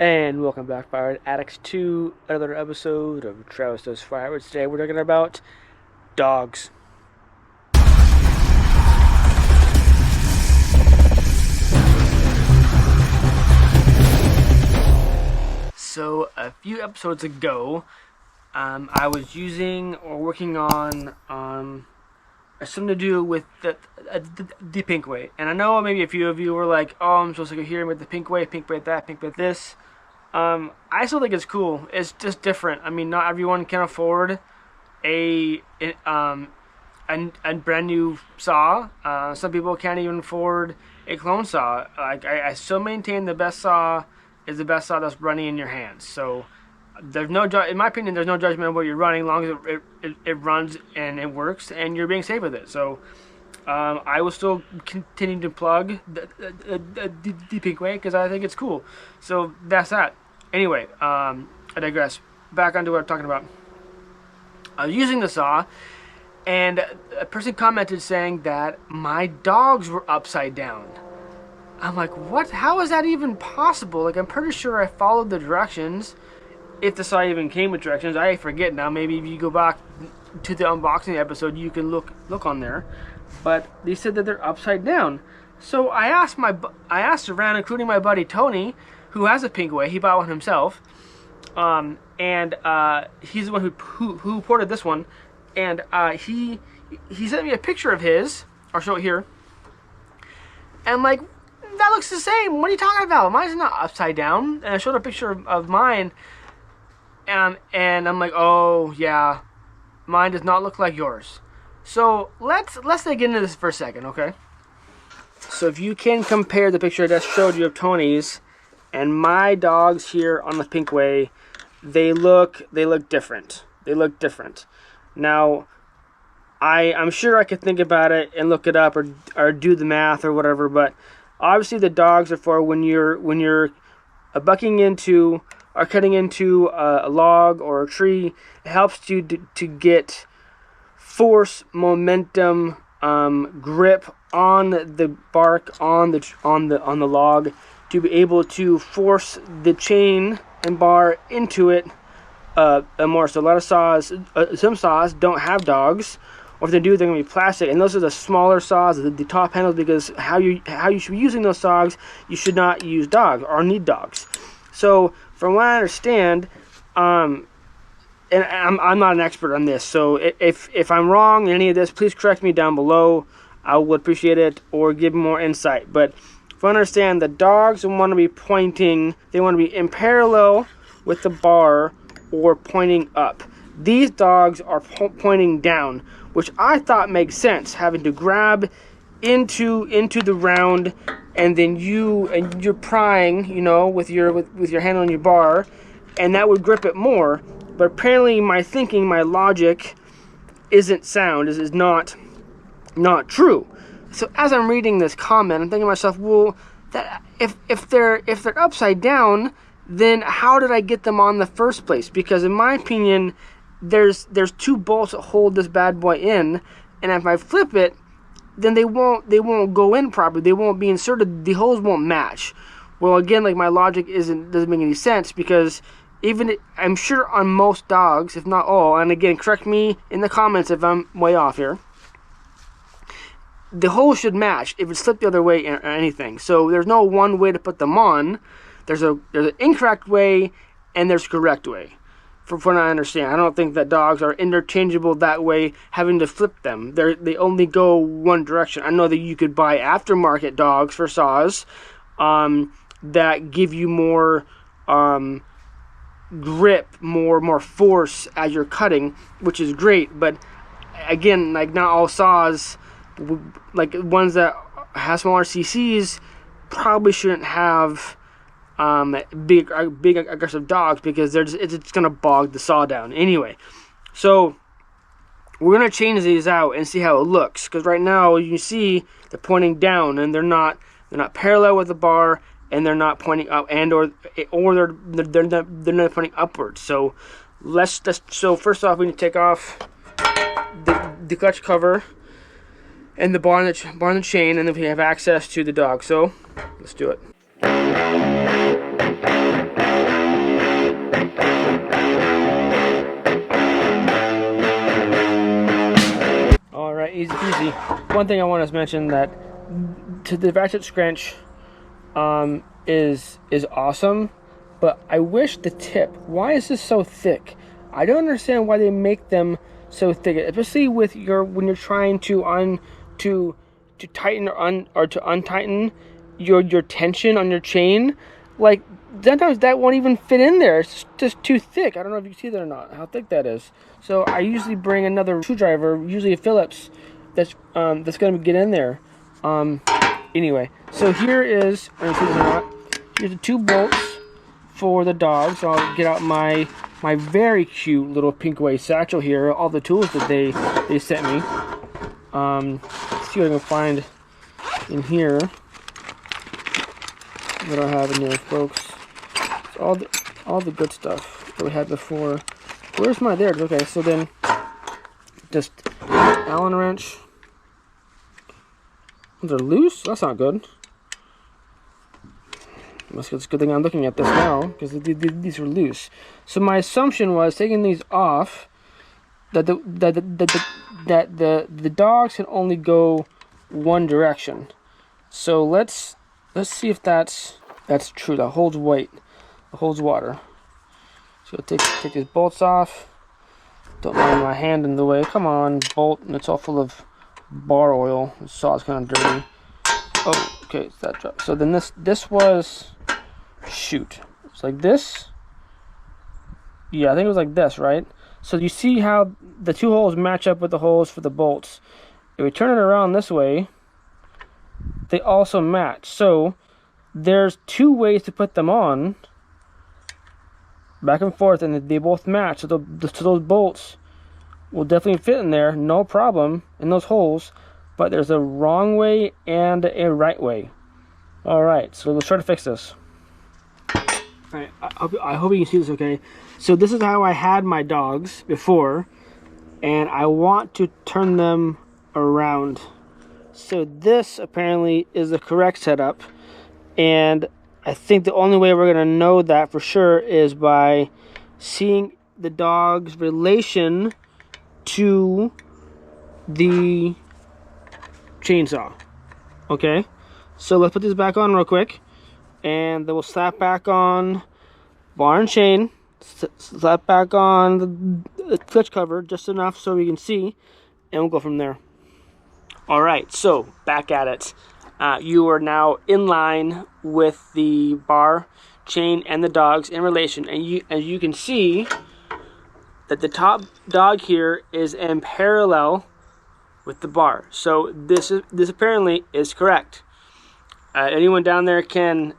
And welcome back, Fire Addicts, to another episode of Travis Does Fireworks. Today we're talking about dogs. So, a few episodes ago, I was working on something to do with the Pinkway. And I know maybe a few of you were like, oh, I'm supposed to go here with the Pinkway that, Pinkway this. I still think it's cool. It's just different. I mean, not everyone can afford a brand new saw. Some people can't even afford a clone saw. I still maintain the best saw is the best saw that's running in your hands. So there's no, in my opinion, there's no judgment of what you're running, as long as it runs and it works and you're being safe with it. So I will still continue to plug the Pinkway because I think it's cool. So that's that. Anyway, I digress. Back onto what I'm talking about. I was using the saw, and a person commented saying that my dogs were upside down. I'm like, what? How is that even possible? Like, I'm pretty sure I followed the directions. If the saw even came with directions, I forget now. Maybe if you go back to the unboxing episode, you can look on there. But they said that they're upside down. So I asked around, including my buddy Tony, who has a Pinkway. He bought one himself, and he's the one who ported this one. And he sent me a picture of his. I'll show it here. And I'm like, that looks the same. What are you talking about? Mine's not upside down. And I showed a picture of mine. And I'm like, oh yeah, mine does not look like yours. So let's dig into this for a second, okay? So if you can compare the picture I just showed you of Tony's and my dogs here on the Pinkway, they look different. They look different. Now, I'm sure I could think about it and look it up or do the math or whatever, but obviously the dogs are for when you're bucking into or cutting into a log or a tree. It helps you to get force, momentum, grip on the bark, on the log, to be able to force the chain and bar into it more. So a lot of saws, some saws don't have dogs, or if they do, they're gonna be plastic. And those are the smaller saws, the top handles, because how you should be using those saws, you should not use dogs or need dogs. So from what I understand, and I'm not an expert on this, so if I'm wrong in any of this, please correct me down below. I would appreciate it, or give me more insight. But if I understand, the dogs want to be pointing, they want to be in parallel with the bar or pointing up. These dogs are pointing down, which I thought makes sense, having to grab into the round, and then you're prying, with your hand on your bar, and that would grip it more. But apparently my thinking, my logic isn't sound, is not true. So as I'm reading this comment, I'm thinking to myself, well, that if they're upside down, then how did I get them on the first place? Because in my opinion, there's two bolts that hold this bad boy in, and if I flip it, then they won't go in properly. They won't be inserted. The holes won't match. Well, again, like, my logic doesn't make any sense, because I'm sure on most dogs, if not all, and again, correct me in the comments if I'm way off here, the holes should match if it's flipped the other way or anything. So there's no one way to put them on. There's an incorrect way and there's a correct way. From what I understand, I don't think that dogs are interchangeable that way, having to flip them. They only go one direction. I know that you could buy aftermarket dogs for saws that give you more grip, more force as you're cutting, which is great. But again, like, not all saws, like ones that have smaller CCs, probably shouldn't have big aggressive dogs, because it's gonna bog the saw down anyway. So we're gonna change these out and see how it looks, because right now you see they're pointing down and they're not parallel with the bar, and they're not pointing up, and or they're not pointing upwards. So so first off, we need to take off the clutch cover and the bar and the chain, and then we have access to the dog. So let's do it. easy peasy. One thing I want to mention that to the ratchet scrunch is awesome, but I wish the tip. Why is this so thick? I don't understand why they make them so thick, especially with when you're trying to tighten or to untighten your tension on your chain. Like sometimes that won't even fit in there. It's just too thick. I don't know if you see that or not, how thick that is. So I usually bring another screwdriver, usually a Phillips, that's gonna get in there. Anyway, so here's the 2 bolts for the dogs. So I'll get out my very cute little Pinkway satchel here. All the tools that they sent me. Let's see what I can find in here. What I have in here, folks. It's all the good stuff that we had before. Where's my there? Okay, so then just Allen wrench. They're loose. That's not good. It's a good thing I'm looking at this now because these are loose. So my assumption was taking these off that the dogs can only go one direction. So let's see if that's true. That holds weight. It holds water. So take these bolts off. Don't mind my hand in the way. Come on, bolt, and it's all full of bar oil. The saw's kind of dirty. Oh, okay, it's that drop. So then this was, shoot, it's like this. Yeah, I think it was like this, right? So you see how the 2 holes match up with the holes for the bolts. If we turn it around this way, they also match. So there's 2 ways to put them on, back and forth, and they both match. So those bolts will definitely fit in there, no problem, in those holes. But there's a wrong way and a right way. All right, so let's try to fix this. All right, I hope you can see this okay. So this is how I had my dogs before, and I want to turn them around. So this apparently is the correct setup, and I think the only way we're gonna know that for sure is by seeing the dog's relation to the chainsaw. Okay, so let's put this back on real quick, and then we'll slap back on bar and chain, slap back on the clutch cover just enough so we can see, and we'll go from there. All right, so back at it. You are now in line with the bar, chain, and the dogs in relation, and as you can see that the top dog here is in parallel with the bar. So this apparently is correct. Anyone down there can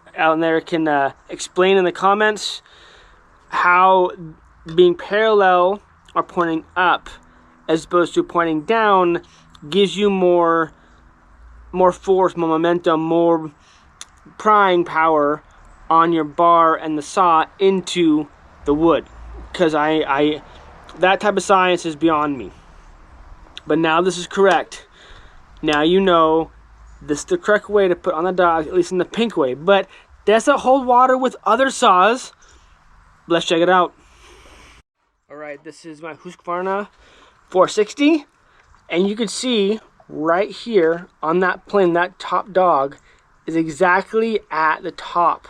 explain in the comments how being parallel or pointing up as opposed to pointing down gives you more force, more momentum, more prying power on your bar and the saw into the wood. Because that type of science is beyond me. But now this is correct. Now you know this is the correct way to put on the dog, at least in the Pinkway. But does it hold water with other saws? Let's check it out. Alright, this is my Husqvarna 460. And you can see right here on that plane, that top dog is exactly at the top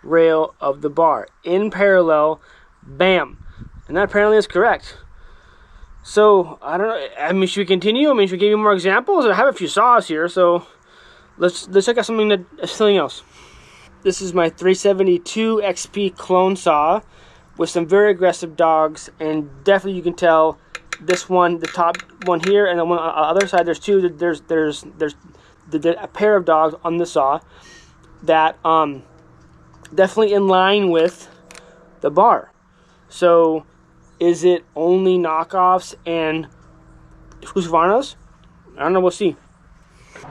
rail of the bar. In parallel, bam. And that apparently is correct. So, I don't know, I mean, should we continue? I mean, should we give you more examples? I have a few saws here, so let's check out something else. This is my 372 XP clone saw with some very aggressive dogs, and definitely you can tell this one, the top one here, and the one on the other side, there's two, there's a pair of dogs on the saw that definitely in line with the bar. So, is it only knockoffs and Husqvarnas? I don't know, we'll see.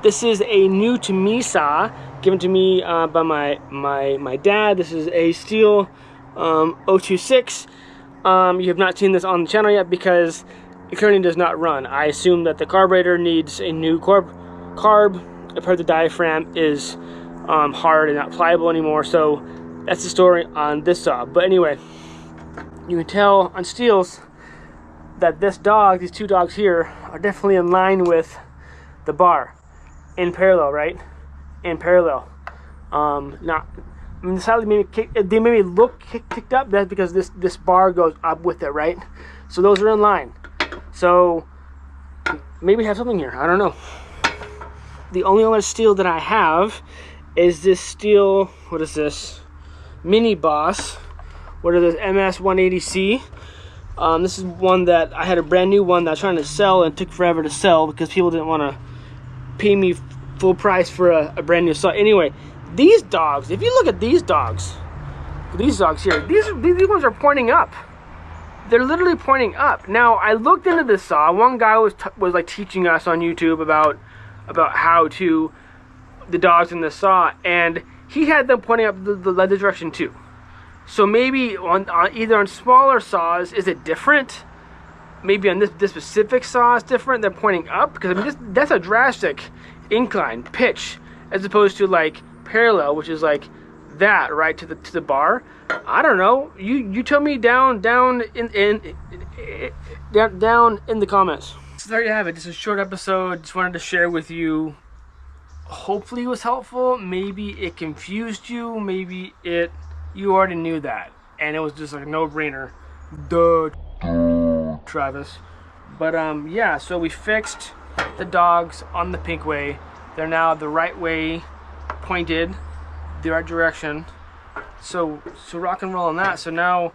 This is a new to me saw given to me by my dad. This is a Steel 026. You have not seen this on the channel yet because it currently does not run. I assume that the carburetor needs a new carb. I've heard the diaphragm is hard and not pliable anymore, so that's the story on this saw. But anyway, you can tell on Steels that this dog, these two dogs here, are definitely in line with the bar, in parallel, right? In parallel. Not, I mean, slightly they maybe look kicked up. That's because this bar goes up with it, right? So those are in line. So maybe have something here. I don't know. The only other steel that I have is this steel. What is this? Mini Boss. What is this? MS 180C. This is one that I had a brand new one that I was trying to sell and it took forever to sell because people didn't want to pay me full price for a brand new saw. Anyway, these dogs, if you look at these dogs here, these ones are pointing up. They're literally pointing up. Now, I looked into this saw. One guy was like teaching us on YouTube about how to the dogs in the saw, and he had them pointing up the direction too. So maybe on either on smaller saws, is it different? Maybe on this specific saw is different. They're pointing up because I mean that's a drastic incline pitch as opposed to like parallel, which is like that right to the bar. I don't know. You tell me down in the comments. So there you have it. Just a short episode. Just wanted to share with you. Hopefully it was helpful. Maybe it confused you. Maybe you already knew that, and it was just like a no-brainer. Duh, Travis. But yeah. So we fixed the dogs on the Pinkway. They're now the right way, pointed, the right direction. So rock and roll on that. So now,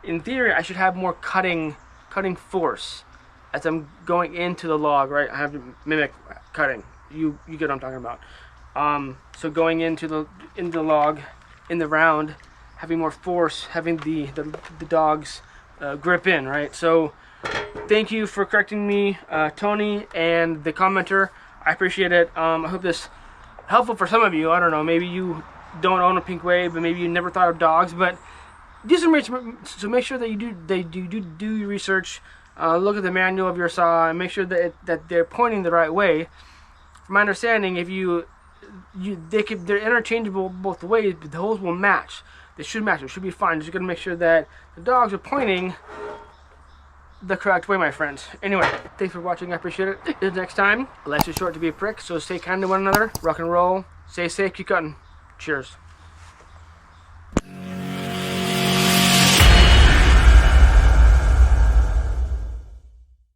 in theory, I should have more cutting force as I'm going into the log, right? I have to mimic cutting. You get what I'm talking about. So going into the log, in the round, having more force, having the dogs grip in, right? So thank you for correcting me, Tony, and the commenter. I appreciate it. I hope this helpful for some of you. I don't know. Maybe you don't own a Pinkway, but maybe you never thought of dogs. But do some research. So make sure that you do your research. Look at the manual of your saw and make sure that they're pointing the right way. From my understanding, if they're interchangeable both ways, but the holes will match. They should match. It should be fine. Just gotta make sure that the dogs are pointing the correct way, my friends. Anyway, thanks for watching. I appreciate it. Until next time, life's too short to be a prick, so stay kind to one another. Rock and roll. Stay safe. Keep cutting. Cheers.